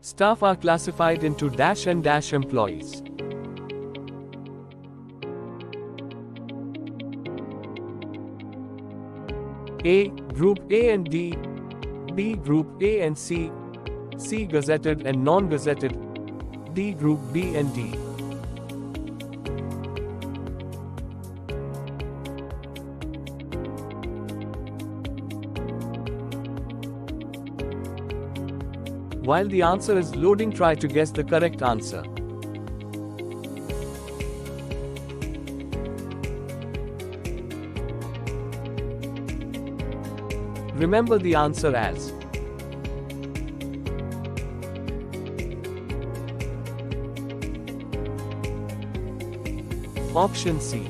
Staff are classified into dash and dash employees. A. Group A and D. B. Group A and C. C. Gazetted and non-gazetted. D. Group B and D. While the answer is loading, try to guess the correct answer. Remember the answer as option C.